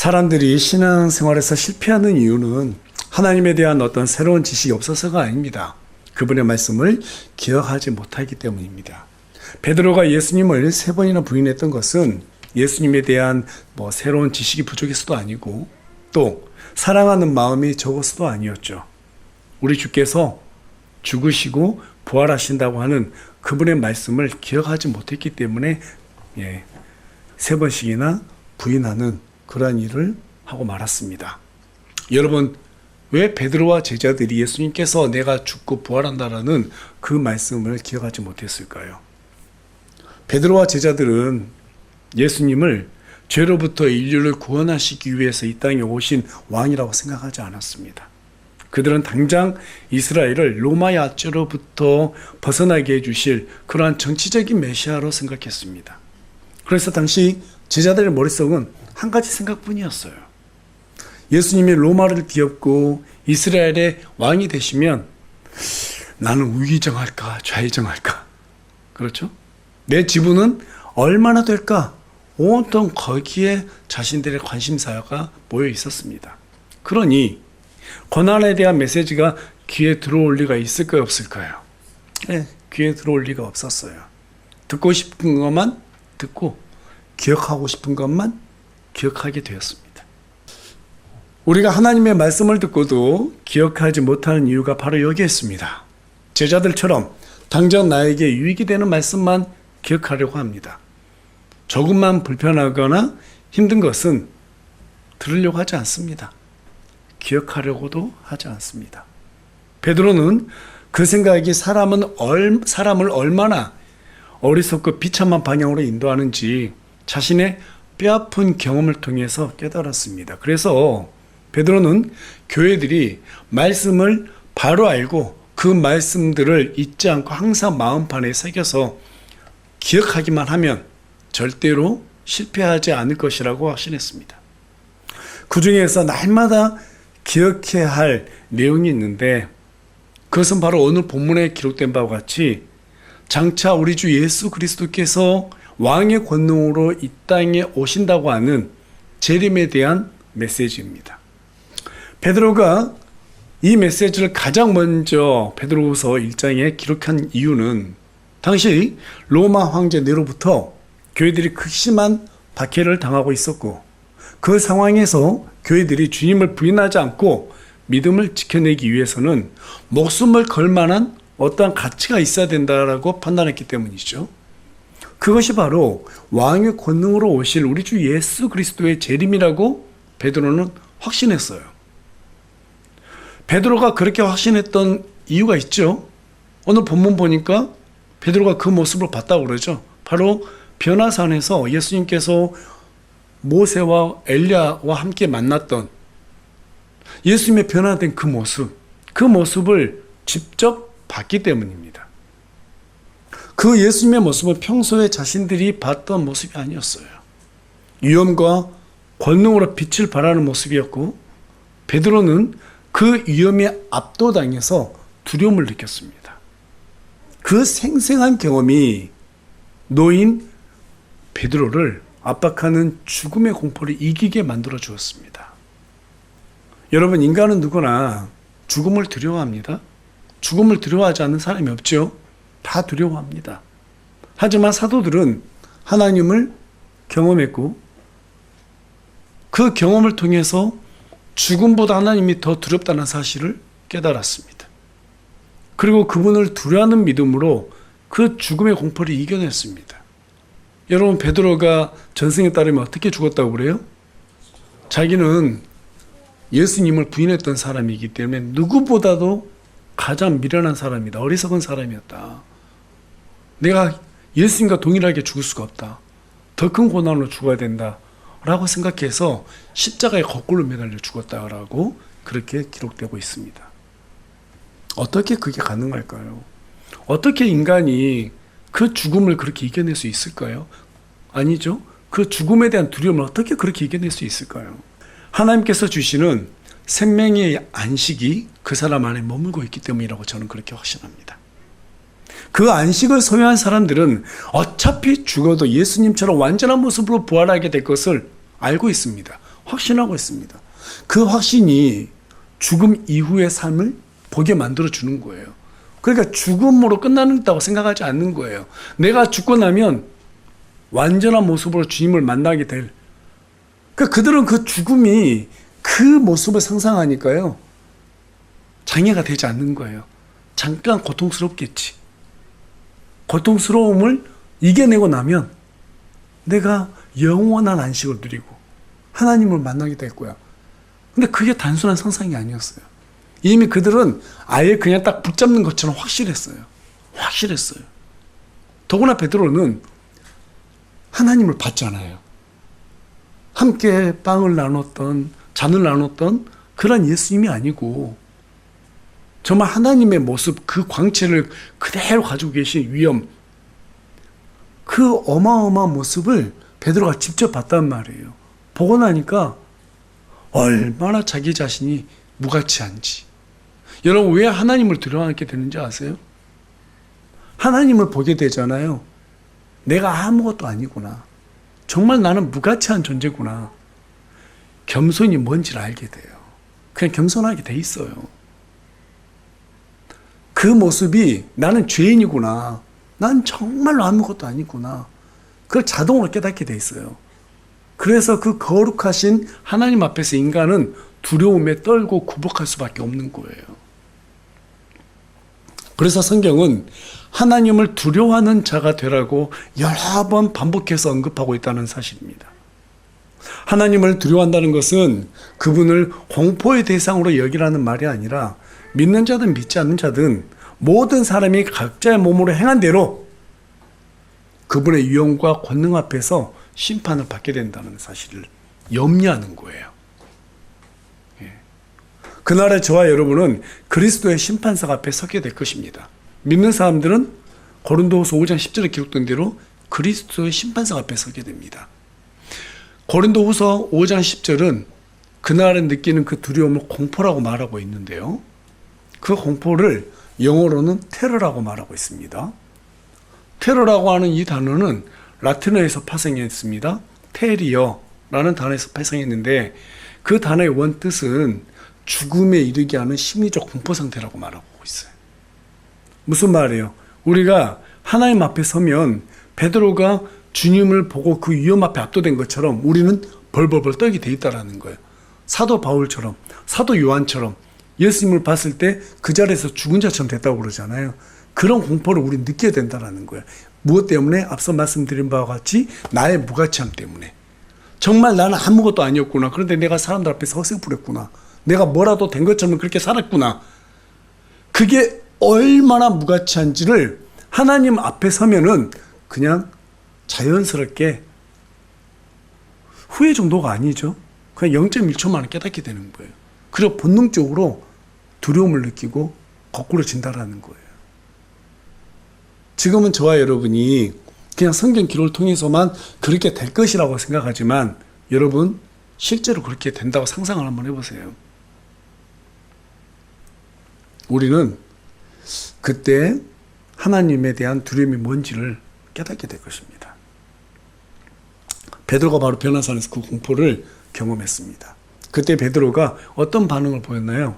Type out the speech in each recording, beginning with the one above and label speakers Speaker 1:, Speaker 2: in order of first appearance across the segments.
Speaker 1: 사람들이 신앙생활에서 실패하는 이유는 하나님에 대한 어떤 새로운 지식이 없어서가 아닙니다. 그분의 말씀을 기억하지 못하기 때문입니다. 베드로가 예수님을 3번이나 부인했던 것은 예수님에 대한 새로운 지식이 부족해서도 아니고 또 사랑하는 마음이 적어서도 아니었죠. 우리 주께서 죽으시고 부활하신다고 하는 그분의 말씀을 기억하지 못했기 때문에 3번씩이나 부인하는 그러한 일을 하고 말았습니다. 여러분, 왜 베드로와 제자들이 예수님께서 내가 죽고 부활한다라는 그 말씀을 기억하지 못했을까요? 베드로와 제자들은 예수님을 죄로부터 인류를 구원하시기 위해서 이 땅에 오신 왕이라고 생각하지 않았습니다. 그들은 당장 이스라엘을 로마의 압제로부터 벗어나게 해주실 그러한 정치적인 메시아로 생각했습니다. 그래서 당시 제자들의 머릿속은 한 가지 생각뿐이었어요. 예수님이 로마를 뒤엎고 이스라엘의 왕이 되시면 나는 우위정할까 좌위정할까? 그렇죠? 내 지분은 얼마나 될까? 온통 거기에 자신들의 관심사가 모여 있었습니다. 그러니 고난에 대한 메시지가 귀에 들어올 리가 있을까요, 없을까요? 귀에 들어올 리가 없었어요. 듣고 싶은 것만 듣고 기억하고 싶은 것만 기억하게 되었습니다. 우리가 하나님의 말씀을 듣고도 기억하지 못하는 이유가 바로 여기에 있습니다. 제자들처럼 당장 나에게 유익이 되는 말씀만 기억하려고 합니다. 조금만 불편하거나 힘든 것은 들으려고 하지 않습니다. 기억하려고도 하지 않습니다. 베드로는 그 생각이 사람을 얼마나 어리석고 비참한 방향으로 인도하는지 자신의 뼈아픈 경험을 통해서 깨달았습니다. 그래서 베드로는 교회들이 말씀을 바로 알고 그 말씀들을 잊지 않고 항상 마음판에 새겨서 기억하기만 하면 절대로 실패하지 않을 것이라고 확신했습니다. 그 중에서 날마다 기억해야 할 내용이 있는데 그것은 바로 오늘 본문에 기록된 바와 같이 장차 우리 주 예수 그리스도께서 왕의 권능으로 이 땅에 오신다고 하는 재림에 대한 메시지입니다. 베드로가 이 메시지를 가장 먼저 베드로후서 1장에 기록한 이유는 당시 로마 황제 네로부터 교회들이 극심한 박해를 당하고 있었고 그 상황에서 교회들이 주님을 부인하지 않고 믿음을 지켜내기 위해서는 목숨을 걸 만한 어떠한 가치가 있어야 된다라고 판단했기 때문이죠. 그것이 바로 왕의 권능으로 오실 우리 주 예수 그리스도의 재림이라고 베드로는 확신했어요. 베드로가 그렇게 확신했던 이유가 있죠. 오늘 본문 보니까 베드로가 그 모습을 봤다고 그러죠. 바로 변화산에서 예수님께서 모세와 엘리야와 함께 만났던 예수님의 변화된 그 모습을 직접 봤기 때문입니다. 그 예수님의 모습은 평소에 자신들이 봤던 모습이 아니었어요. 위엄과 권능으로 빛을 발하는 모습이었고 베드로는 그 위엄에 압도당해서 두려움을 느꼈습니다. 그 생생한 경험이 노인 베드로를 압박하는 죽음의 공포를 이기게 만들어 주었습니다. 여러분, 인간은 누구나 죽음을 두려워합니다. 죽음을 두려워하지 않는 사람이 없죠. 다 두려워합니다. 하지만 사도들은 하나님을 경험했고 그 경험을 통해서 죽음보다 하나님이 더 두렵다는 사실을 깨달았습니다. 그리고 그분을 두려워하는 믿음으로 그 죽음의 공포를 이겨냈습니다. 여러분, 베드로가 전승에 따르면 어떻게 죽었다고 그래요? 자기는 예수님을 부인했던 사람이기 때문에 누구보다도 가장 미련한 사람이다. 어리석은 사람이었다. 내가 예수님과 동일하게 죽을 수가 없다. 더 큰 고난으로 죽어야 된다. 라고 생각해서 십자가에 거꾸로 매달려 죽었다라고 그렇게 기록되고 있습니다. 어떻게 그게 가능할까요? 어떻게 인간이 그 죽음을 그렇게 이겨낼 수 있을까요? 아니죠. 그 죽음에 대한 두려움을 어떻게 그렇게 이겨낼 수 있을까요? 하나님께서 주시는 생명의 안식이 그 사람 안에 머물고 있기 때문이라고 저는 그렇게 확신합니다. 그 안식을 소유한 사람들은 어차피 죽어도 예수님처럼 완전한 모습으로 부활하게 될 것을 알고 있습니다. 확신하고 있습니다. 그 확신이 죽음 이후의 삶을 보게 만들어주는 거예요. 그러니까 죽음으로 끝나는다고 생각하지 않는 거예요. 내가 죽고 나면 완전한 모습으로 주님을 만나게 될. 그러니까 그들은 그 죽음이 그 모습을 상상하니까요. 장애가 되지 않는 거예요. 잠깐 고통스럽겠지. 고통스러움을 이겨내고 나면 내가 영원한 안식을 누리고 하나님을 만나게 될 거야. 근데 그게 단순한 상상이 아니었어요. 이미 그들은 아예 그냥 딱 붙잡는 것처럼 확실했어요. 확실했어요. 더구나 베드로는 하나님을 봤잖아요. 함께 빵을 나눴던, 잔을 나눴던 그런 예수님이 아니고 정말 하나님의 모습, 그 광채를 그대로 가지고 계신 위엄, 그 어마어마한 모습을 베드로가 직접 봤단 말이에요. 보고 나니까 얼마나 자기 자신이 무가치한지. 여러분, 왜 하나님을 두려워하게 되는지 아세요? 하나님을 보게 되잖아요. 내가 아무것도 아니구나. 정말 나는 무가치한 존재구나. 겸손이 뭔지를 알게 돼요. 그냥 겸손하게 돼 있어요. 그 모습이 나는 죄인이구나. 난 정말로 아무것도 아니구나. 그걸 자동으로 깨닫게 돼 있어요. 그래서 그 거룩하신 하나님 앞에서 인간은 두려움에 떨고 굴복할 수밖에 없는 거예요. 그래서 성경은 하나님을 두려워하는 자가 되라고 여러 번 반복해서 언급하고 있다는 사실입니다. 하나님을 두려워한다는 것은 그분을 공포의 대상으로 여기라는 말이 아니라 믿는 자든 믿지 않는 자든 모든 사람이 각자의 몸으로 행한 대로 그분의 위엄과 권능 앞에서 심판을 받게 된다는 사실을 염려하는 거예요. 그날에 저와 여러분은 그리스도의 심판석 앞에 서게 될 것입니다. 믿는 사람들은 고린도후서 5장 10절에 기록된 대로 그리스도의 심판석 앞에 서게 됩니다. 고린도후서 5장 10절은 그날에 느끼는 그 두려움을 공포라고 말하고 있는데요. 그 공포를 영어로는 테러라고 말하고 있습니다. 테러라고 하는 이 단어는 라틴어에서 파생했습니다. 테리어라는 단어에서 파생했는데 그 단어의 원뜻은 죽음에 이르게 하는 심리적 공포 상태라고 말하고 있어요. 무슨 말이에요? 우리가 하나님 앞에 서면 베드로가 주님을 보고 그 위험 앞에 압도된 것처럼 우리는 벌벌벌 떨게 돼 있다라는 거예요. 사도 바울처럼, 사도 요한처럼 예수님을 봤을 때 그 자리에서 죽은 자처럼 됐다고 그러잖아요. 그런 공포를 우리는 느껴야 된다는 거예요. 무엇 때문에? 앞서 말씀드린 바와 같이 나의 무가치함 때문에. 정말 나는 아무것도 아니었구나. 그런데 내가 사람들 앞에서 허세 부렸구나. 내가 뭐라도 된 것처럼 그렇게 살았구나. 그게 얼마나 무가치한지를 하나님 앞에 서면은 그냥 자연스럽게 후회 정도가 아니죠. 그냥 0.1초 만에 깨닫게 되는 거예요. 그리고 본능적으로 두려움을 느끼고 거꾸로 진다라는 거예요. 지금은 저와 여러분이 그냥 성경 기록을 통해서만 그렇게 될 것이라고 생각하지만 여러분 실제로 그렇게 된다고 상상을 한번 해보세요. 우리는 그때 하나님에 대한 두려움이 뭔지를 깨닫게 될 것입니다. 베드로가 바로 변화산에서 그 공포를 경험했습니다. 그때 베드로가 어떤 반응을 보였나요?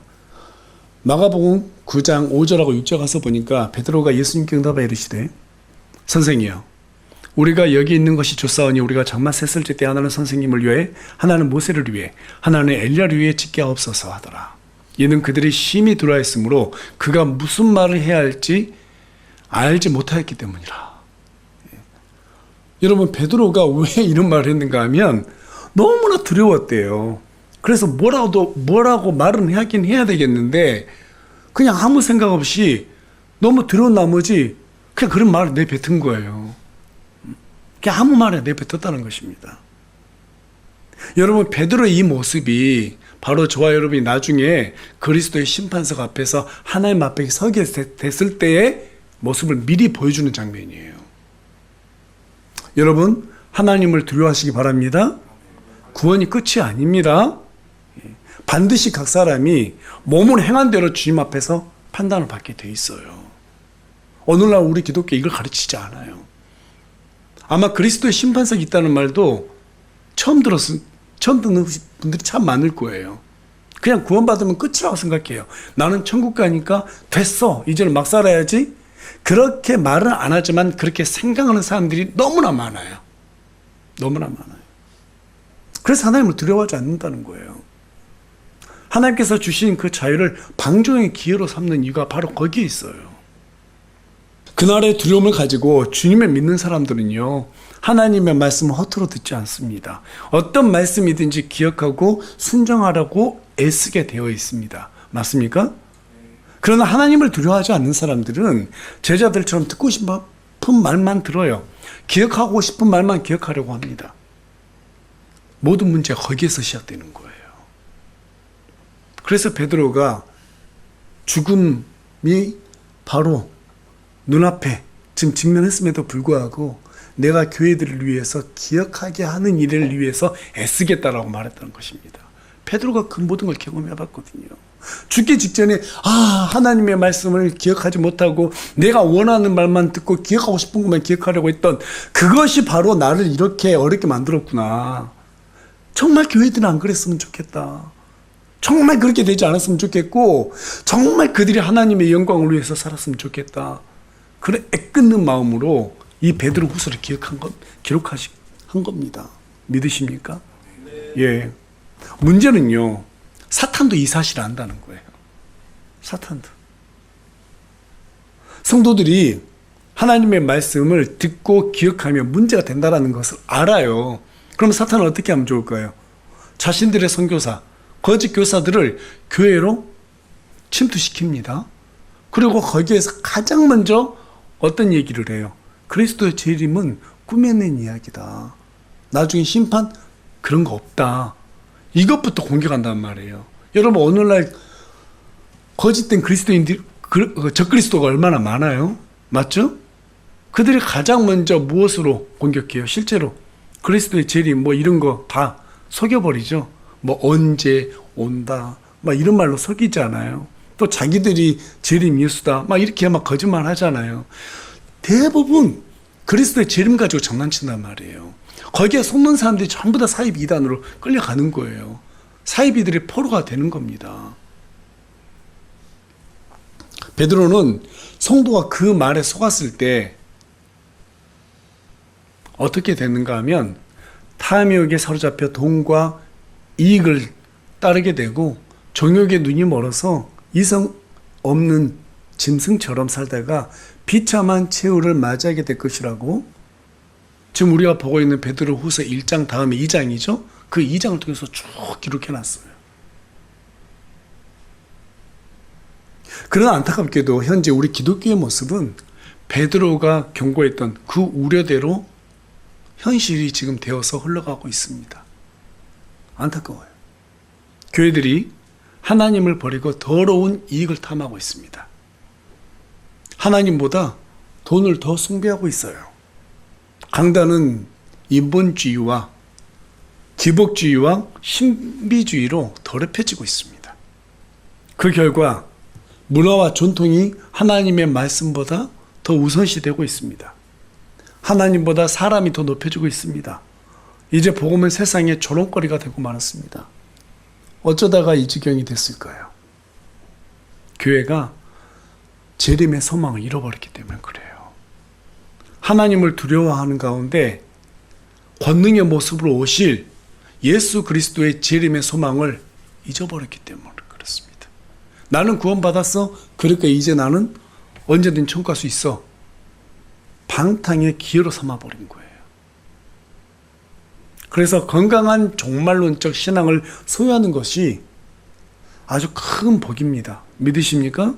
Speaker 1: 마가복음 9장 5절하고 6절 가서 보니까 베드로가 예수님께 응답하여 이르시되 선생이여 우리가 여기 있는 것이 좋사오니 우리가 정말 셋을째 때 하나는 선생님을 위해 하나는 모세를 위해 하나는 엘리야를 위해 짓게 하옵소서 하더라. 이는 그들이 심히 두려워했으므로 그가 무슨 말을 해야 할지 알지 못하였기 때문이라. 여러분 베드로가 왜 이런 말을 했는가 하면 너무나 두려웠대요. 그래서 뭐라고 말은 하긴 해야 되겠는데 그냥 아무 생각 없이 너무 두려운 나머지 그냥 그런 말을 내뱉은 거예요. 그냥 아무 말에 내뱉었다는 것입니다. 여러분 베드로의 이 모습이 바로 저와 여러분이 나중에 그리스도의 심판석 앞에서 하나님 앞에 서게 됐을 때의 모습을 미리 보여주는 장면이에요. 여러분 하나님을 두려워하시기 바랍니다. 구원이 끝이 아닙니다. 반드시 각 사람이 몸을 행한 대로 주님 앞에서 판단을 받게 돼 있어요. 오늘날 우리 기독교 이걸 가르치지 않아요. 아마 그리스도의 심판석이 있다는 말도 처음 처음 듣는 분들이 참 많을 거예요. 그냥 구원받으면 끝이라고 생각해요. 나는 천국 가니까 됐어. 이제는 막 살아야지. 그렇게 말은 안 하지만 그렇게 생각하는 사람들이 너무나 많아요. 너무나 많아요. 그래서 하나님을 두려워하지 않는다는 거예요. 하나님께서 주신 그 자유를 방종의 기회로 삼는 이유가 바로 거기에 있어요. 그날의 두려움을 가지고 주님을 믿는 사람들은요, 하나님의 말씀을 허투루 듣지 않습니다. 어떤 말씀이든지 기억하고 순종하라고 애쓰게 되어 있습니다. 맞습니까? 그러나 하나님을 두려워하지 않는 사람들은 제자들처럼 듣고 싶은 말만 들어요. 기억하고 싶은 말만 기억하려고 합니다. 모든 문제가 거기에서 시작되는 거예요. 그래서 베드로가 죽음이 바로 눈앞에 지금 직면했음에도 불구하고 내가 교회들을 위해서 기억하게 하는 일을 위해서 애쓰겠다라고 말했다는 것입니다. 베드로가 그 모든 걸 경험해 봤거든요. 죽기 직전에 하나님의 말씀을 기억하지 못하고 내가 원하는 말만 듣고 기억하고 싶은 것만 기억하려고 했던 그것이 바로 나를 이렇게 어렵게 만들었구나. 정말 교회들은 안 그랬으면 좋겠다. 정말 그렇게 되지 않았으면 좋겠고 정말 그들이 하나님의 영광을 위해서 살았으면 좋겠다. 그런 애끓는 마음으로 이 베드로 후서를 기록한 겁니다. 믿으십니까? 네. 예. 문제는요, 사탄도 이 사실을 안다는 거예요. 사탄도. 성도들이 하나님의 말씀을 듣고 기억하면 문제가 된다는 것을 알아요. 그럼 사탄은 어떻게 하면 좋을까요? 자신들의 선교사, 거짓 교사들을 교회로 침투시킵니다. 그리고 거기에서 가장 먼저 어떤 얘기를 해요? 그리스도의 재림은 꾸며낸 이야기다. 나중에 심판 그런 거 없다. 이것부터 공격한단 말이에요. 여러분, 오늘날 거짓된 그리스도인들, 적그리스도가 얼마나 많아요? 맞죠? 그들이 가장 먼저 무엇으로 공격해요? 실제로 그리스도의 재림 이런 거 다 속여버리죠. 언제 온다 이런 말로 속이잖아요. 또 자기들이 재림 예수다 이렇게 거짓말 하잖아요. 대부분 그리스도의 재림 가지고 장난친단 말이에요. 거기에 속는 사람들이 전부 다 사입 이단으로 끌려가는 거예요. 사입이들이 포로가 되는 겁니다. 베드로는 성도가 그 말에 속았을 때 어떻게 되는가 하면 탐욕에 사로잡혀 돈과 이익을 따르게 되고 정욕에 눈이 멀어서 이성 없는 짐승처럼 살다가 비참한 최후를 맞이하게 될 것이라고 지금 우리가 보고 있는 베드로 후서 1장 다음에 2장이죠. 그 2장을 통해서 쭉 기록해놨어요. 그러나 안타깝게도 현재 우리 기독교의 모습은 베드로가 경고했던 그 우려대로 현실이 지금 되어서 흘러가고 있습니다. 안타까워요. 교회들이 하나님을 버리고 더러운 이익을 탐하고 있습니다. 하나님보다 돈을 더 숭배하고 있어요. 강단은 인본주의와 기복주의와 신비주의로 더럽혀지고 있습니다. 그 결과 문화와 전통이 하나님의 말씀보다 더 우선시되고 있습니다. 하나님보다 사람이 더 높여지고 있습니다. 이제 복음은 세상의 조롱거리가 되고 말았습니다. 어쩌다가 이 지경이 됐을까요? 교회가 재림의 소망을 잃어버렸기 때문에 그래요. 하나님을 두려워하는 가운데 권능의 모습으로 오실 예수 그리스도의 재림의 소망을 잊어버렸기 때문에 그렇습니다. 나는 구원받았어. 그러니까 이제 나는 언제든 천국 갈 수 있어. 방탕의 기회로 삼아버린 거예요. 그래서 건강한 종말론적 신앙을 소유하는 것이 아주 큰 복입니다. 믿으십니까?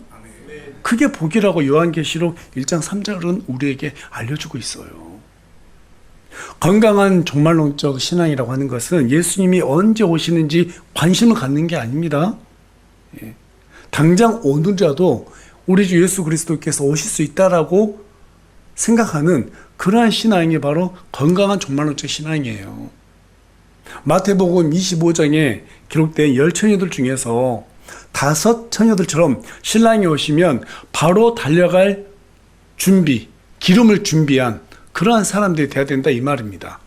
Speaker 1: 그게 복이라고 요한계시록 1장 3절은 우리에게 알려주고 있어요. 건강한 종말론적 신앙이라고 하는 것은 예수님이 언제 오시는지 관심을 갖는 게 아닙니다. 당장 오늘이라도 우리 주 예수 그리스도께서 오실 수 있다라고 생각하는 그러한 신앙이 바로 건강한 종말론적 신앙이에요. 마태복음 25장에 기록된 10처녀들 중에서 5처녀들처럼 신랑이 오시면 바로 달려갈 기름을 준비한 그러한 사람들이 되어야 된다 이 말입니다.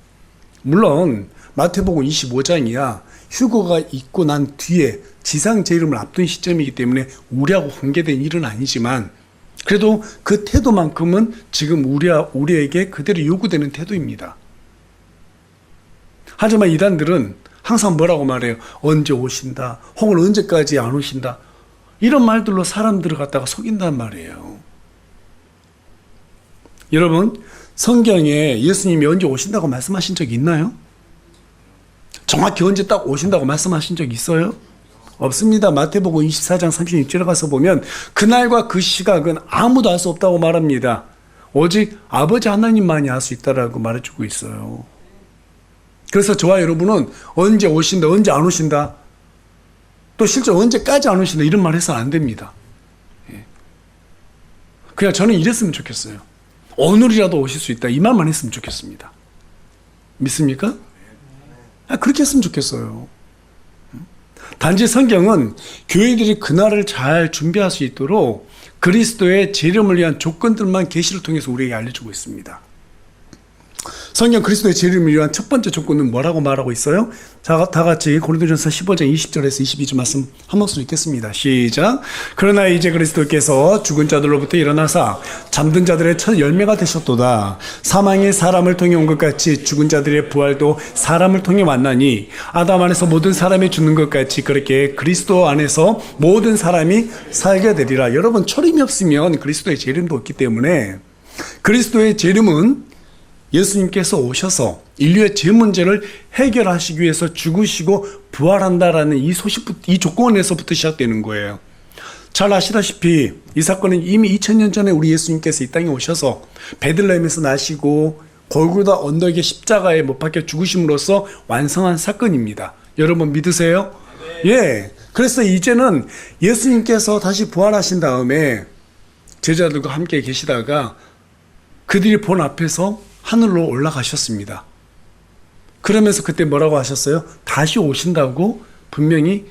Speaker 1: 물론 마태복음 25장이야. 휴거가 있고 난 뒤에 지상 재림을 앞둔 시점이기 때문에 우리하고 관계된 일은 아니지만 그래도 그 태도만큼은 지금 우리에게 그대로 요구되는 태도입니다. 하지만 이단들은 항상 뭐라고 말해요? 언제 오신다. 혹은 언제까지 안 오신다. 이런 말들로 사람들을 갖다가 속인단 말이에요. 여러분, 성경에 예수님이 언제 오신다고 말씀하신 적이 있나요? 정확히 언제 딱 오신다고 말씀하신 적 있어요? 없습니다. 마태복음 24장 36절에 가서 보면 그날과 그 시각은 아무도 알 수 없다고 말합니다. 오직 아버지 하나님만이 알 수 있다라고 말해주고 있어요. 그래서 저와 여러분은 언제 오신다, 언제 안 오신다, 또 실제 언제까지 안 오신다 이런 말 해서는 안 됩니다. 그냥 저는 이랬으면 좋겠어요. 오늘이라도 오실 수 있다 이 말만 했으면 좋겠습니다. 믿습니까? 그렇게 했으면 좋겠어요. 단지 성경은 교회들이 그날을 잘 준비할 수 있도록 그리스도의 재림을 위한 조건들만 계시를 통해서 우리에게 알려주고 있습니다. 성경 그리스도의 재림을 위한 첫 번째 조건은 뭐라고 말하고 있어요? 자, 다 같이 고린도전서 15장 20절에서 22절 말씀 한 목소리 읽겠습니다. 시작. 그러나 이제 그리스도께서 죽은 자들로부터 일어나사 잠든 자들의 첫 열매가 되셨도다. 사망이 사람을 통해 온 것 같이 죽은 자들의 부활도 사람을 통해 왔나니 아담 안에서 모든 사람이 죽는 것 같이 그렇게 그리스도 안에서 모든 사람이 살게 되리라. 여러분, 초림이 없으면 그리스도의 재림도 없기 때문에 그리스도의 재림은 예수님께서 오셔서 인류의 죄 문제를 해결하시기 위해서 죽으시고 부활한다라는 이 조건에서부터 시작되는 거예요. 잘 아시다시피 이 사건은 이미 2000년 전에 우리 예수님께서 이 땅에 오셔서 베들레헴에서 나시고 골고다 언덕의 십자가에 못 박혀 죽으심으로써 완성한 사건입니다. 여러분 믿으세요? 예. 그래서 이제는 예수님께서 다시 부활하신 다음에 제자들과 함께 계시다가 그들이 본 앞에서 하늘로 올라가셨습니다. 그러면서 그때 뭐라고 하셨어요? 다시 오신다고 분명히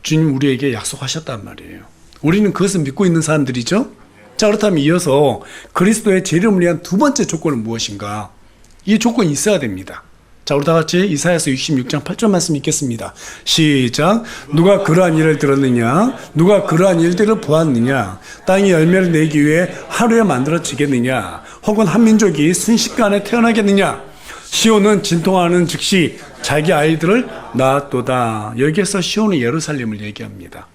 Speaker 1: 주님 우리에게 약속하셨단 말이에요. 우리는 그것을 믿고 있는 사람들이죠. 자, 그렇다면 이어서 그리스도의 재림을 위한 두 번째 조건은 무엇인가? 이 조건이 있어야 됩니다. 자, 우리 다 같이 이사야서 66장 8절 말씀 읽겠습니다. 시작. 누가 그러한 일을 들었느냐? 누가 그러한 일들을 보았느냐? 땅이 열매를 내기 위해 하루에 만들어지겠느냐? 혹은 한 민족이 순식간에 태어나겠느냐? 시온은 진통하는 즉시 자기 아이들을 낳았도다. 여기에서 시온은 예루살렘을 얘기합니다.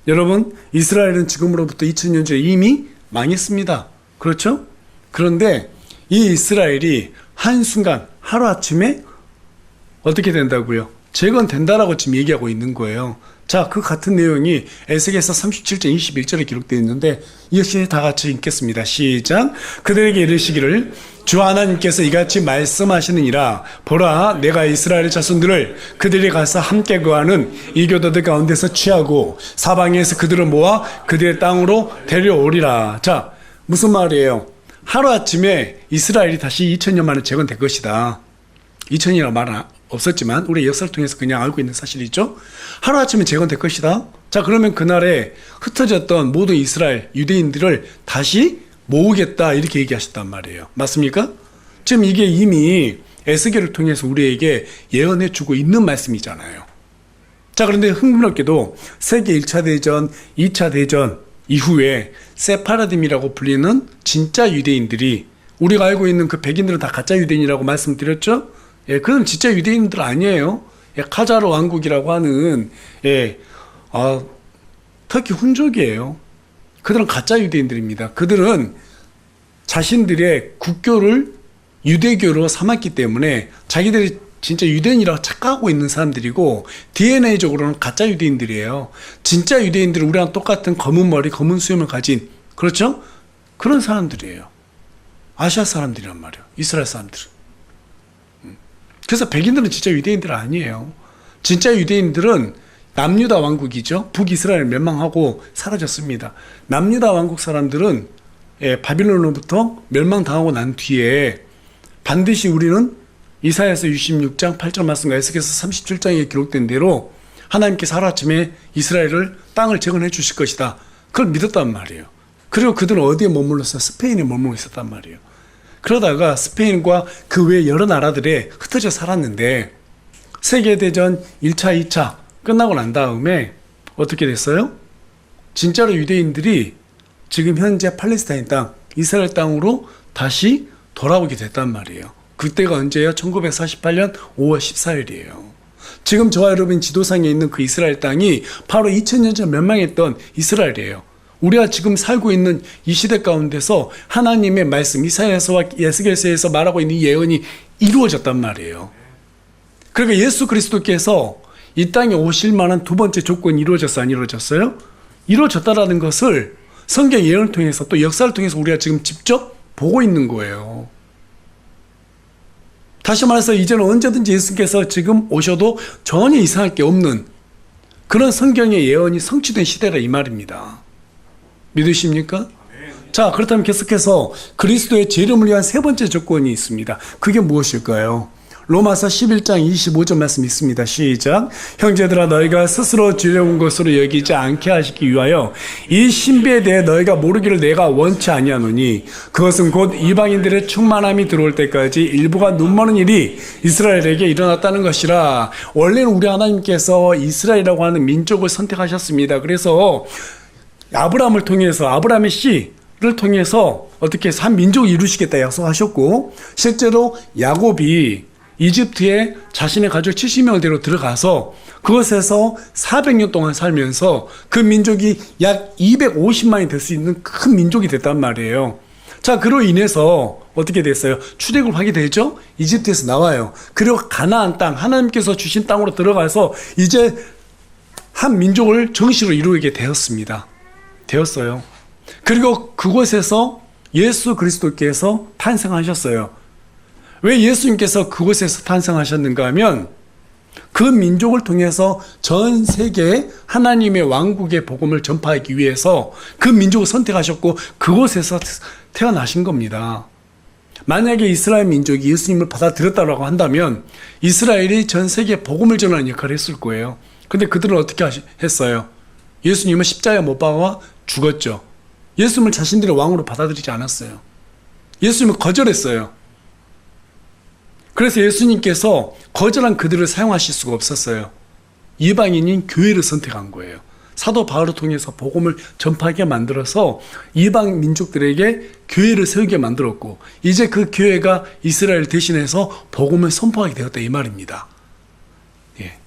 Speaker 1: 여러분, 이스라엘은 지금으로부터 2000년 전에 이미 망했습니다. 그렇죠? 그런데 이 이스라엘이 한순간 하루아침에 어떻게 된다고요? 재건된다라고 지금 얘기하고 있는 거예요. 자, 그 같은 내용이 에스겔서 37장 21절에 기록되어 있는데 이 역시 다 같이 읽겠습니다. 시작. 그들에게 이르시기를 주 하나님께서 이같이 말씀하시느니라. 보라, 내가 이스라엘의 자손들을 그들이 가서 함께 거하는 이교도들 가운데서 취하고 사방에서 그들을 모아 그들의 땅으로 데려오리라. 자, 무슨 말이에요? 하루아침에 이스라엘이 다시 2000년 만에 재건될 것이다. 2000년이라는 말은 없었지만 우리 역사를 통해서 그냥 알고 있는 사실이죠. 하루아침에 재건될 것이다. 자, 그러면 그날에 흩어졌던 모든 이스라엘 유대인들을 다시 모으겠다 이렇게 얘기하셨단 말이에요. 맞습니까? 지금 이게 이미 에스겔을 통해서 우리에게 예언해 주고 있는 말씀이잖아요. 자, 그런데 흥미롭게도 세계 1차 대전, 2차 대전 이후에 세파라딤이라고 불리는 진짜 유대인들이, 우리가 알고 있는 그 백인들은 다 가짜 유대인이라고 말씀드렸죠? 예, 그건 진짜 유대인들 아니에요. 예, 카자르 왕국이라고 하는, 터키 훈족이에요. 그들은 가짜 유대인들입니다. 그들은 자신들의 국교를 유대교로 삼았기 때문에 자기들이 진짜 유대인이라고 착각하고 있는 사람들이고 DNA적으로는 가짜 유대인들이에요. 진짜 유대인들은 우리랑 똑같은 검은 머리, 검은 수염을 가진, 그렇죠? 그런 사람들이에요. 아시아 사람들이란 말이에요. 이스라엘 사람들은. 그래서 백인들은 진짜 유대인들 아니에요. 진짜 유대인들은 남유다 왕국이죠. 북이스라엘 멸망하고 사라졌습니다. 남유다 왕국 사람들은 바빌론으로부터 멸망당하고 난 뒤에 반드시 우리는 이사야서 66장 8절 말씀과 에스겔서 37장에 기록된 대로 하나님께서 하루아침에 이스라엘을 땅을 재건해 주실 것이다. 그걸 믿었단 말이에요. 그리고 그들은 어디에 머물렀어요? 스페인에 머물러 있었단 말이에요. 그러다가 스페인과 그 외 여러 나라들에 흩어져 살았는데 세계대전 1차, 2차 끝나고 난 다음에 어떻게 됐어요? 진짜로 유대인들이 지금 현재 팔레스타인 땅, 이스라엘 땅으로 다시 돌아오게 됐단 말이에요. 그때가 언제예요? 1948년 5월 14일이에요. 지금 저와 여러분 지도상에 있는 그 이스라엘 땅이 바로 2000년 전 멸망했던 이스라엘이에요. 우리가 지금 살고 있는 이 시대 가운데서 하나님의 말씀, 이사야서와 에스겔서에서 말하고 있는 이 예언이 이루어졌단 말이에요. 그러니까 예수 그리스도께서 이 땅에 오실 만한 두 번째 조건이 이루어졌어요? 안 이루어졌어요? 이루어졌다라는 것을 성경 예언을 통해서 또 역사를 통해서 우리가 지금 직접 보고 있는 거예요. 다시 말해서 이제는 언제든지 예수께서 지금 오셔도 전혀 이상할 게 없는 그런 성경의 예언이 성취된 시대라 이 말입니다. 믿으십니까? 자, 그렇다면 계속해서 그리스도의 재림을 위한 세 번째 조건이 있습니다. 그게 무엇일까요? 로마서 11장 25절 말씀 있습니다. 시작. 형제들아 너희가 스스로 지려온 것으로 여기지 않게 하시기 위하여 이 신비에 대해 너희가 모르기를 내가 원치 아니하노니 그것은 곧 이방인들의 충만함이 들어올 때까지 일부가 눈머는 일이 이스라엘에게 일어났다는 것이라. 원래는 우리 하나님께서 이스라엘이라고 하는 민족을 선택하셨습니다. 그래서 아브라함을 통해서 아브라함의 씨를 통해서 어떻게 해서 한 민족을 이루시겠다 약속하셨고, 실제로 야곱이 이집트에 자신의 가족 70명을 데리고 들어가서 그것에서 400년 동안 살면서 그 민족이 약 250만이 될 수 있는 큰 민족이 됐단 말이에요. 자, 그로 인해서 어떻게 됐어요? 출애굽을 하게 되죠? 이집트에서 나와요. 그리고 가나안 땅, 하나님께서 주신 땅으로 들어가서 이제 한 민족을 정식으로 이루게 되었어요. 그리고 그곳에서 예수 그리스도께서 탄생하셨어요. 왜 예수님께서 그곳에서 탄생하셨는가 하면 그 민족을 통해서 전 세계에 하나님의 왕국의 복음을 전파하기 위해서 그 민족을 선택하셨고 그곳에서 태어나신 겁니다. 만약에 이스라엘 민족이 예수님을 받아들였다고 한다면 이스라엘이 전 세계에 복음을 전하는 역할을 했을 거예요. 근데 그들은 어떻게 했어요? 예수님은 십자가에 못 박아 죽었죠. 예수님을 자신들의 왕으로 받아들이지 않았어요. 예수님은 거절했어요. 그래서 예수님께서 거절한 그들을 사용하실 수가 없었어요. 이방인인 교회를 선택한 거예요. 사도 바울을 통해서 복음을 전파하게 만들어서 이방 민족들에게 교회를 세우게 만들었고, 이제 그 교회가 이스라엘 대신해서 복음을 선포하게 되었다 이 말입니다. 예.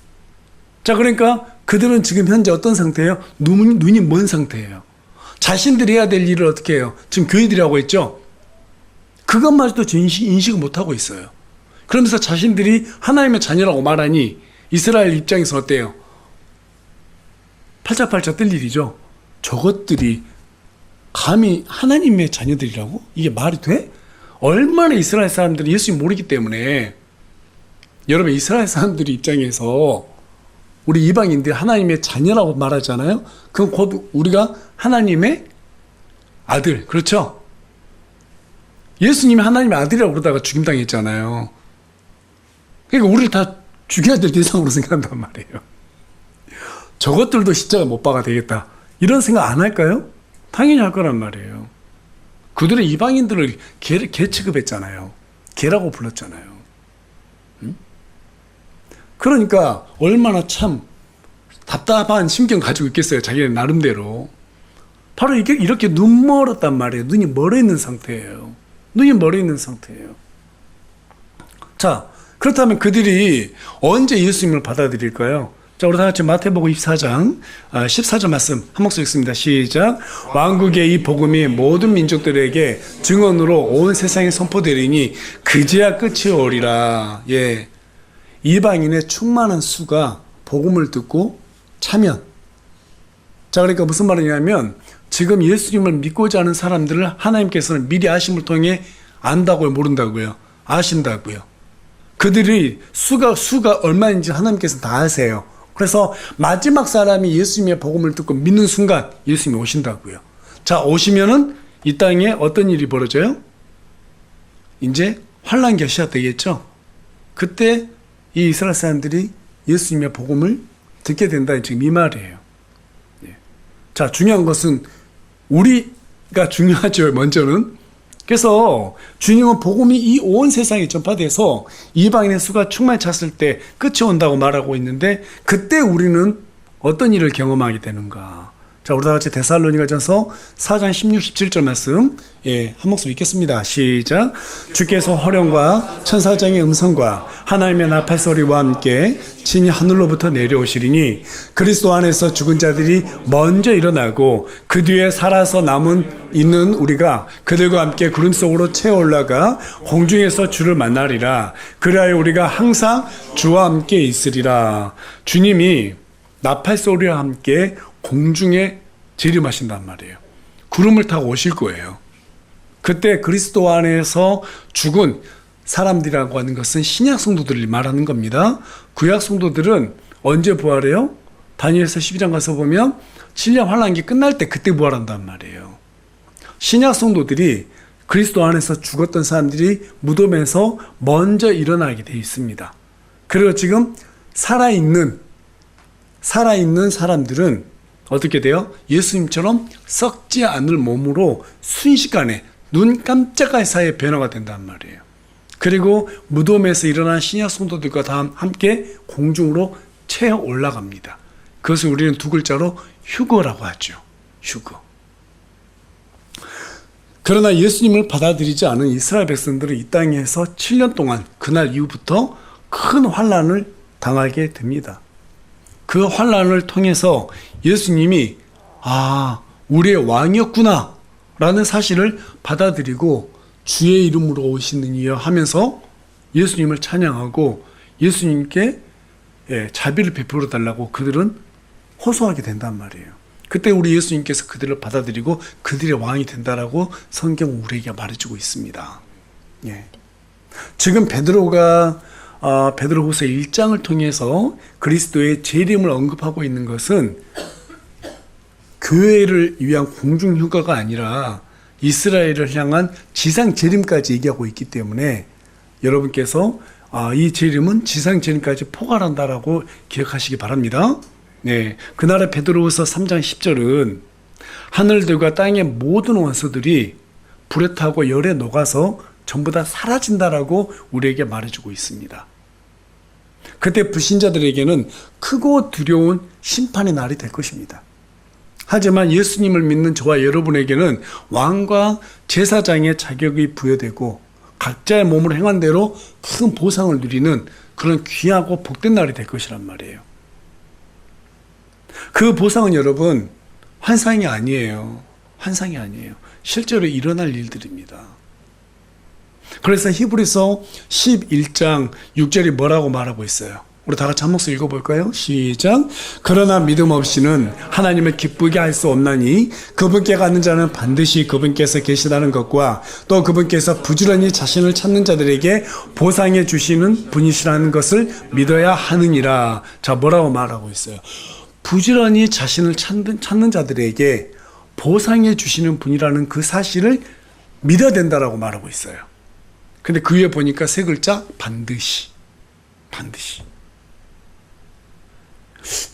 Speaker 1: 자, 그러니까 그들은 지금 현재 어떤 상태예요? 눈이 먼 상태예요. 자신들이 해야 될 일을 어떻게 해요? 지금 교회들이 하고 있죠? 그것마저도 인식을 못하고 있어요. 그러면서 자신들이 하나님의 자녀라고 말하니 이스라엘 입장에서 어때요? 팔짝팔짝 뜰 일이죠. 저것들이 감히 하나님의 자녀들이라고? 이게 말이 돼? 얼마나 이스라엘 사람들이 예수님 모르기 때문에. 여러분, 이스라엘 사람들 입장에서 우리 이방인들이 하나님의 자녀라고 말하잖아요. 그건 곧 우리가 하나님의 아들, 그렇죠? 예수님이 하나님의 아들이라고 그러다가 죽임당했잖아요. 그러니까 우리를 다 죽여야 될 대상으로 생각한단 말이에요. 저것들도 십자가 못 박아 되겠다, 이런 생각 안 할까요? 당연히 할 거란 말이에요. 그들은 이방인들을 개 취급했잖아요. 개라고 불렀잖아요. 응? 그러니까 얼마나 참 답답한 심경 가지고 있겠어요. 자기네 나름대로. 바로 이렇게 눈 멀었단 말이에요. 눈이 멀어 있는 상태예요. 자, 그렇다면 그들이 언제 예수님을 받아들일까요? 자, 우리 다 같이 마태복음 24장 14절 말씀 한 목소리 읽습니다. 시작. 왕국의 이 복음이 모든 민족들에게 증언으로 온 세상에 선포되리니 그제야 끝이 오리라. 예, 이방인의 충만한 수가 복음을 듣고 차면, 자, 그러니까 무슨 말이냐면 지금 예수님을 믿고자 하는 사람들을 하나님께서는 미리 아심을 통해 안다고요, 모른다고요? 아신다고요. 그들이 수가 얼마인지 하나님께서 다 아세요. 그래서 마지막 사람이 예수님의 복음을 듣고 믿는 순간 예수님이 오신다고요. 자, 오시면은 이 땅에 어떤 일이 벌어져요? 이제 환란 계시가 되겠죠. 그때 이 이스라엘 사람들이 예수님의 복음을 듣게 된다, 지금 이 말이에요. 예. 자, 중요한 것은 우리가 중요하죠. 먼저는 그래서 주님은 복음이 이 온 세상에 전파돼서 이방인의 수가 충만히 찼을 때 끝이 온다고 말하고 있는데, 그때 우리는 어떤 일을 경험하게 되는가? 자, 우리 다 같이 데살로니가전서 4장 16, 17절 말씀, 한 목소리 읽겠습니다. 시작. 주께서 호령과 천사장의 음성과 하나님의 나팔 소리와 함께 친히 하늘로부터 내려오시리니 그리스도 안에서 죽은 자들이 먼저 일어나고 그 뒤에 살아서 남은 있는 우리가 그들과 함께 구름 속으로 채어 올라가 공중에서 주를 만나리라. 그리하여 우리가 항상 주와 함께 있으리라. 주님이 나팔 소리와 함께 공중에 재림하신단 말이에요. 구름을 타고 오실 거예요. 그때 그리스도 안에서 죽은 사람들이라고 하는 것은 신약 성도들을 말하는 겁니다. 구약 성도들은 언제 부활해요? 다니엘서 12장 가서 보면 7년 환란기 끝날 때 그때 부활한단 말이에요. 신약 성도들이 그리스도 안에서 죽었던 사람들이 무덤에서 먼저 일어나게 되어 있습니다. 그리고 지금 살아있는 사람들은 어떻게 돼요? 예수님처럼 썩지 않을 몸으로 순식간에 눈 깜짝할 사이에 변화가 된단 말이에요. 그리고 무덤에서 일어난 신약 성도들과 다 함께 공중으로 채어 올라갑니다. 그것을 우리는 두 글자로 휴거라고 하죠. 휴거. 그러나 예수님을 받아들이지 않은 이스라엘 백성들은 이 땅에서 7년 동안 그날 이후부터 큰 환난을 당하게 됩니다. 그 환난을 통해서 예수님이 우리의 왕이었구나 라는 사실을 받아들이고 주의 이름으로 오시는 이여 하면서 예수님을 찬양하고 예수님께 자비를 베풀어 달라고 그들은 호소하게 된단 말이에요. 그때 우리 예수님께서 그들을 받아들이고 그들의 왕이 된다라고 성경 우리에게 말해주고 있습니다. 지금 베드로가 베드로후서 1장을 통해서 그리스도의 재림을 언급하고 있는 것은 교회를 위한 공중휴가가 아니라 이스라엘을 향한 지상 재림까지 얘기하고 있기 때문에 여러분께서 이 재림은 지상 재림까지 포괄한다라고 기억하시기 바랍니다. 그날의 베드로후서 3장 10절은 하늘들과 땅의 모든 원수들이 불에 타고 열에 녹아서 전부 다 사라진다라고 우리에게 말해주고 있습니다. 그때 불신자들에게는 크고 두려운 심판의 날이 될 것입니다. 하지만 예수님을 믿는 저와 여러분에게는 왕과 제사장의 자격이 부여되고 각자의 몸으로 행한 대로 큰 보상을 누리는 그런 귀하고 복된 날이 될 것이란 말이에요. 그 보상은 여러분 환상이 아니에요. 환상이 아니에요. 실제로 일어날 일들입니다. 그래서 히브리서 11장 6절이 뭐라고 말하고 있어요? 우리 다 같이 한 목소리 읽어볼까요? 시작. 그러나 믿음 없이는 하나님을 기쁘게 할 수 없나니 그분께 가는 자는 반드시 그분께서 계시다는 것과 또 그분께서 부지런히 자신을 찾는 자들에게 보상해 주시는 분이시라는 것을 믿어야 하느니라. 자, 뭐라고 말하고 있어요? 부지런히 자신을 찾는 자들에게 보상해 주시는 분이라는 그 사실을 믿어야 된다라고 말하고 있어요. 근데 그 위에 보니까 세 글자 반드시.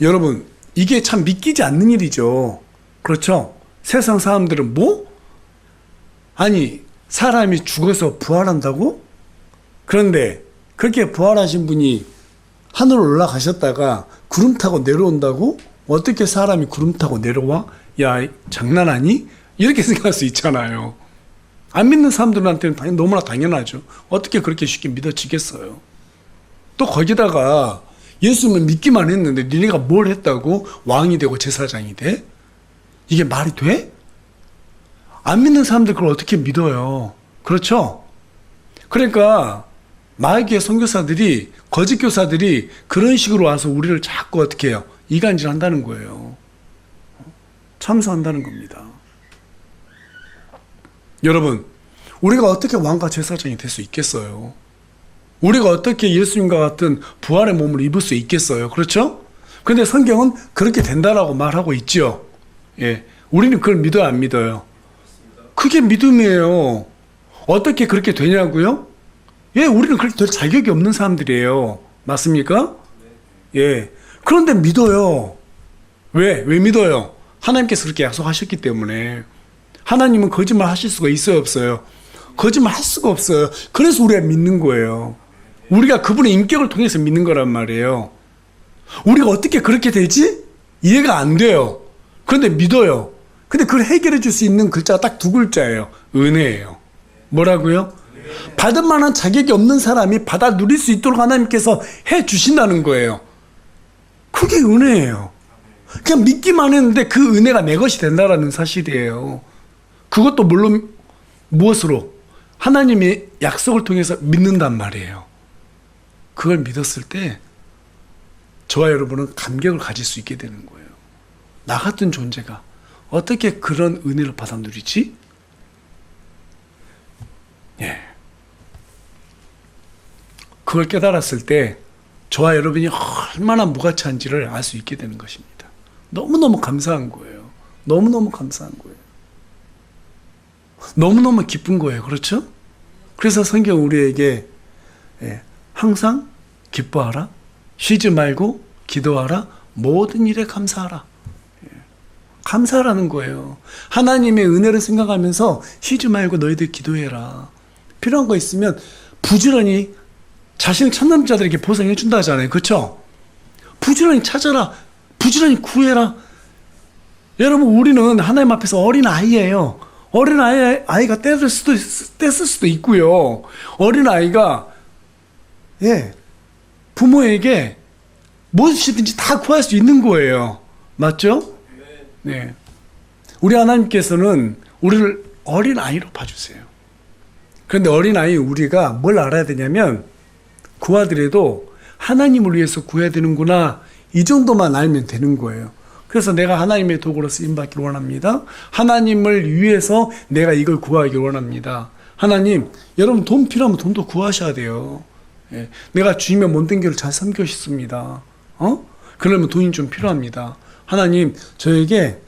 Speaker 1: 여러분, 이게 참 믿기지 않는 일이죠. 그렇죠? 세상 사람들은 아니 사람이 죽어서 부활한다고? 그런데 그렇게 부활하신 분이 하늘로 올라가셨다가 구름 타고 내려온다고? 어떻게 사람이 구름 타고 내려와? 야, 장난하니? 이렇게 생각할 수 있잖아요. 안 믿는 사람들한테는 너무나 당연하죠. 어떻게 그렇게 쉽게 믿어지겠어요? 또 거기다가 예수님을 믿기만 했는데 니네가 뭘 했다고 왕이 되고 제사장이 돼? 이게 말이 돼? 안 믿는 사람들 그걸 어떻게 믿어요? 그렇죠? 그러니까 마귀의 선교사들이, 거짓 교사들이 그런 식으로 와서 우리를 자꾸 어떻게 해요? 이간질 한다는 거예요. 참소한다는 겁니다. 여러분, 우리가 어떻게 왕과 제사장이 될 수 있겠어요? 우리가 어떻게 예수님과 같은 부활의 몸을 입을 수 있겠어요? 그렇죠? 그런데 성경은 그렇게 된다라고 말하고 있죠. 우리는 그걸 믿어요, 안 믿어요? 그게 믿음이에요. 어떻게 그렇게 되냐고요? 우리는 그렇게 될 자격이 없는 사람들이에요. 맞습니까? 그런데 믿어요. 왜 믿어요? 하나님께서 그렇게 약속하셨기 때문에. 하나님은 거짓말 하실 수가 있어요, 없어요? 거짓말 할 수가 없어요. 그래서 우리가 믿는 거예요. 우리가 그분의 인격을 통해서 믿는 거란 말이에요. 우리가 어떻게 그렇게 되지? 이해가 안 돼요. 그런데 믿어요. 근데 그걸 해결해 줄 수 있는 글자가 딱 두 글자예요. 은혜예요. 뭐라고요? 받을 만한 자격이 없는 사람이 받아 누릴 수 있도록 하나님께서 해 주신다는 거예요. 그게 은혜예요. 그냥 믿기만 했는데 그 은혜가 내 것이 된다라는 사실이에요. 그것도 물론 무엇으로? 하나님의 약속을 통해서 믿는단 말이에요. 그걸 믿었을 때 저와 여러분은 감격을 가질 수 있게 되는 거예요. 나 같은 존재가 어떻게 그런 은혜를 받아 누리지? 예. 그걸 깨달았을 때 저와 여러분이 얼마나 무가치한지를 알 수 있게 되는 것입니다. 너무너무 감사한 거예요. 너무너무 감사한 거예요. 너무너무 기쁜 거예요. 그렇죠? 그래서 성경 우리에게 항상 기뻐하라, 쉬지 말고 기도하라, 모든 일에 감사하라. 감사하라는 거예요. 하나님의 은혜를 생각하면서 쉬지 말고 너희들 기도해라. 필요한 거 있으면 부지런히 자신을 찾는 자들에게 보상해 준다 하잖아요. 그렇죠? 부지런히 찾아라. 부지런히 구해라. 여러분, 우리는 하나님 앞에서 어린 아이예요. 어린 아이가 떼쓸 수도 있고요. 어린 아이가 부모에게 무엇이든지 다 구할 수 있는 거예요. 맞죠? 네. 우리 하나님께서는 우리를 어린 아이로 봐주세요. 그런데 어린 아이 우리가 뭘 알아야 되냐면 구하더라도 하나님을 위해서 구해야 되는구나, 이 정도만 알면 되는 거예요. 그래서 내가 하나님의 도구로 쓰임받기를 원합니다. 하나님을 위해서 내가 이걸 구하기를 원합니다. 하나님, 여러분 돈 필요하면 돈도 구하셔야 돼요. 내가 주님의 몸된 교를 잘 섬기고 싶습니다. 그러면 돈이 좀 필요합니다. 하나님, 저에게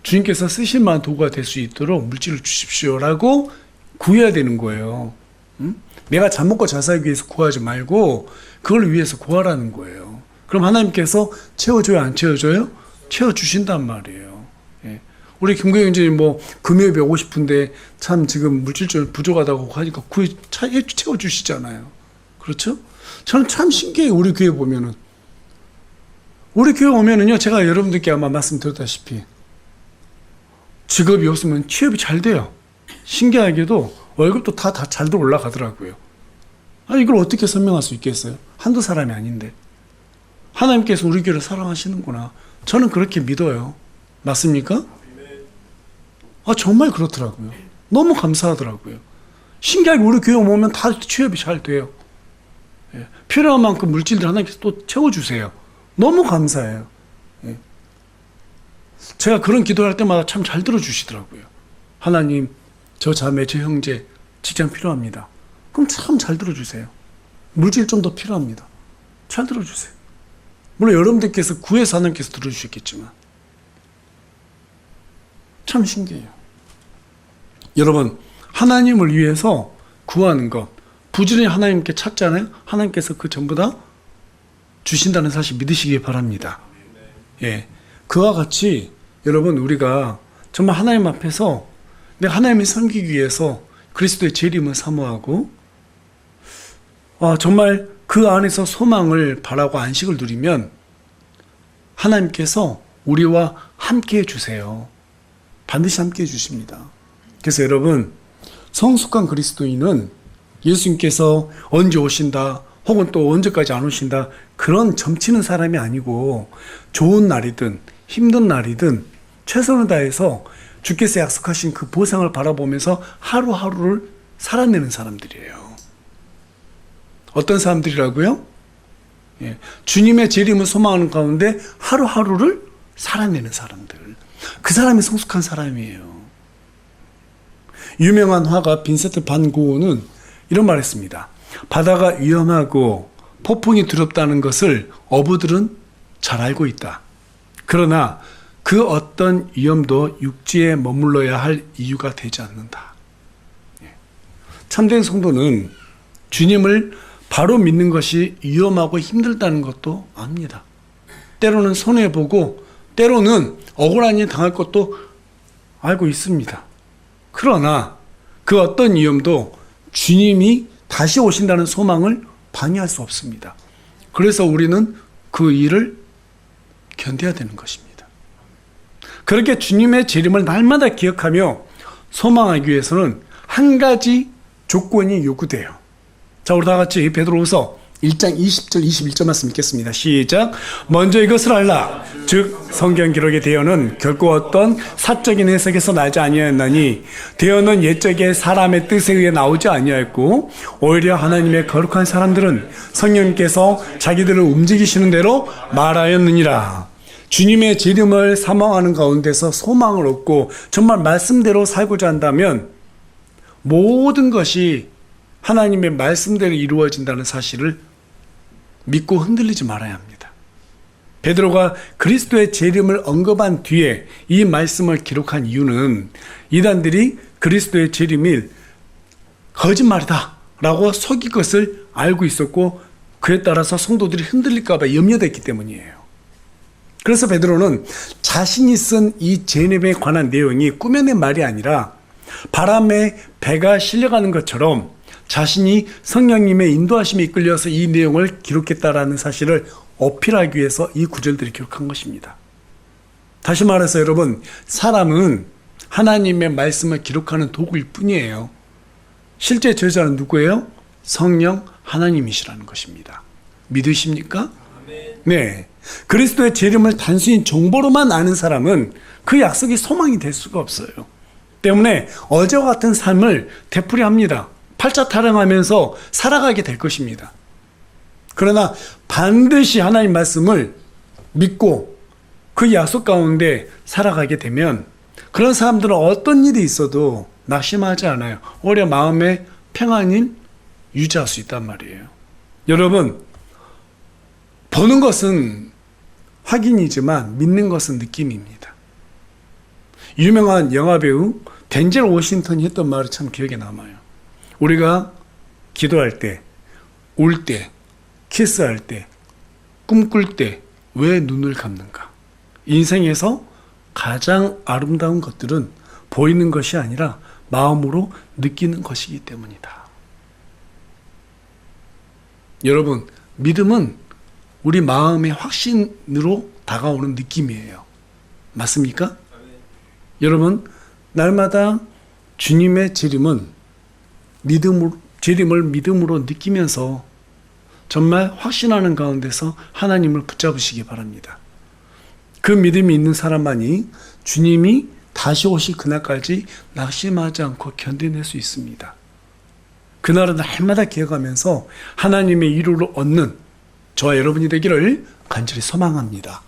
Speaker 1: 주님께서 쓰실 만한 도구가 될 수 있도록 물질을 주십시오라고 구해야 되는 거예요. 내가 잘 먹고 잘 살기 위해서 구하지 말고 그걸 위해서 구하라는 거예요. 그럼 하나님께서 채워줘요, 안 채워줘요? 채워주신단 말이에요. 우리 김구영 형제님 금요일에 오고 싶은데 참 지금 물질 좀 부족하다고 하니까 채워주시잖아요. 그렇죠? 저는 참 신기해요. 우리 교회 보면은. 우리 교회 오면은요, 제가 여러분들께 아마 말씀드렸다시피 직업이 없으면 취업이 잘 돼요. 신기하게도 월급도 다 잘도 올라가더라고요. 이걸 어떻게 설명할 수 있겠어요? 한두 사람이 아닌데. 하나님께서 우리 교회를 사랑하시는구나. 저는 그렇게 믿어요. 맞습니까? 정말 그렇더라고요. 너무 감사하더라고요. 신기하게 우리 교회 오면 다 취업이 잘 돼요. 필요한 만큼 물질들 하나님께서 또 채워주세요. 너무 감사해요. 제가 그런 기도할 때마다 참 잘 들어주시더라고요. 하나님, 저 자매, 저 형제 직장 필요합니다. 그럼 참 잘 들어주세요. 물질 좀 더 필요합니다. 잘 들어주세요. 물론 여러분들께서 구해서 하나님께서 들어주셨겠지만 참 신기해요. 여러분, 하나님을 위해서 구하는 것, 부지런히 하나님께 찾잖아요. 하나님께서 그 전부 다 주신다는 사실 믿으시기 바랍니다. 그와 같이 여러분, 우리가 정말 하나님 앞에서 내가 하나님을 섬기기 위해서 그리스도의 재림을 사모하고 정말 그 안에서 소망을 바라고 안식을 누리면 하나님께서 우리와 함께 해주세요. 반드시 함께 해주십니다. 그래서 여러분, 성숙한 그리스도인은 예수님께서 언제 오신다 혹은 또 언제까지 안 오신다 그런 점치는 사람이 아니고 좋은 날이든 힘든 날이든 최선을 다해서 주께서 약속하신 그 보상을 바라보면서 하루하루를 살아내는 사람들이에요. 어떤 사람들이라고요? 주님의 재림을 소망하는 가운데 하루하루를 살아내는 사람들. 그 사람이 성숙한 사람이에요. 유명한 화가 빈센트 반 고흐는 이런 말을 했습니다. 바다가 위험하고 폭풍이 두렵다는 것을 어부들은 잘 알고 있다. 그러나 그 어떤 위험도 육지에 머물러야 할 이유가 되지 않는다. 참된 성도는 주님을 바로 믿는 것이 위험하고 힘들다는 것도 압니다. 때로는 손해보고 때로는 억울한 일 당할 것도 알고 있습니다. 그러나 그 어떤 위험도 주님이 다시 오신다는 소망을 방해할 수 없습니다. 그래서 우리는 그 일을 견뎌야 되는 것입니다. 그렇게 주님의 재림을 날마다 기억하며 소망하기 위해서는 한 가지 조건이 요구돼요. 자, 우리 다 같이 베드로후서 1장 20절 21절 말씀 읽겠습니다. 시작. 먼저 이것을 알라. 즉 성경 기록에 대어는 결코 어떤 사적인 해석에서 나지 아니하였나니 대어는 옛적의 사람의 뜻에 의해 나오지 아니하였고 오히려 하나님의 거룩한 사람들은 성령님께서 자기들을 움직이시는 대로 말하였느니라. 주님의 재림을 사모하는 가운데서 소망을 얻고 정말 말씀대로 살고자 한다면 모든 것이 하나님의 말씀대로 이루어진다는 사실을 믿고 흔들리지 말아야 합니다. 베드로가 그리스도의 재림을 언급한 뒤에 이 말씀을 기록한 이유는 이단들이 그리스도의 재림이 거짓말이다 라고 속일 것을 알고 있었고 그에 따라서 성도들이 흔들릴까 봐 염려됐기 때문이에요. 그래서 베드로는 자신이 쓴 이 재림에 관한 내용이 꾸며낸 말이 아니라 바람에 배가 실려가는 것처럼 자신이 성령님의 인도하심에 이끌려서 이 내용을 기록했다라는 사실을 어필하기 위해서 이 구절들을 기록한 것입니다. 다시 말해서 여러분, 사람은 하나님의 말씀을 기록하는 도구일 뿐이에요. 실제 저자는 누구예요? 성령 하나님이시라는 것입니다. 믿으십니까? 네. 그리스도의 재림을 단순히 정보로만 아는 사람은 그 약속이 소망이 될 수가 없어요. 때문에 어제와 같은 삶을 되풀이합니다. 팔자 타령하면서 살아가게 될 것입니다. 그러나 반드시 하나님 말씀을 믿고 그 약속 가운데 살아가게 되면 그런 사람들은 어떤 일이 있어도 낙심하지 않아요. 오히려 마음의 평안을 유지할 수 있단 말이에요. 여러분, 보는 것은 확인이지만 믿는 것은 느낌입니다. 유명한 영화배우 덴젤 워싱턴이 했던 말이 참 기억에 남아요. 우리가 기도할 때, 울 때, 키스할 때, 꿈꿀 때 왜 눈을 감는가? 인생에서 가장 아름다운 것들은 보이는 것이 아니라 마음으로 느끼는 것이기 때문이다. 여러분, 믿음은 우리 마음의 확신으로 다가오는 느낌이에요. 맞습니까? 여러분, 날마다 주님의 재림을 믿음으로 느끼면서 정말 확신하는 가운데서 하나님을 붙잡으시기 바랍니다. 그 믿음이 있는 사람만이 주님이 다시 오실 그날까지 낙심하지 않고 견뎌낼 수 있습니다. 그날은 날마다 기억하면서 하나님의 위로를 얻는 저와 여러분이 되기를 간절히 소망합니다.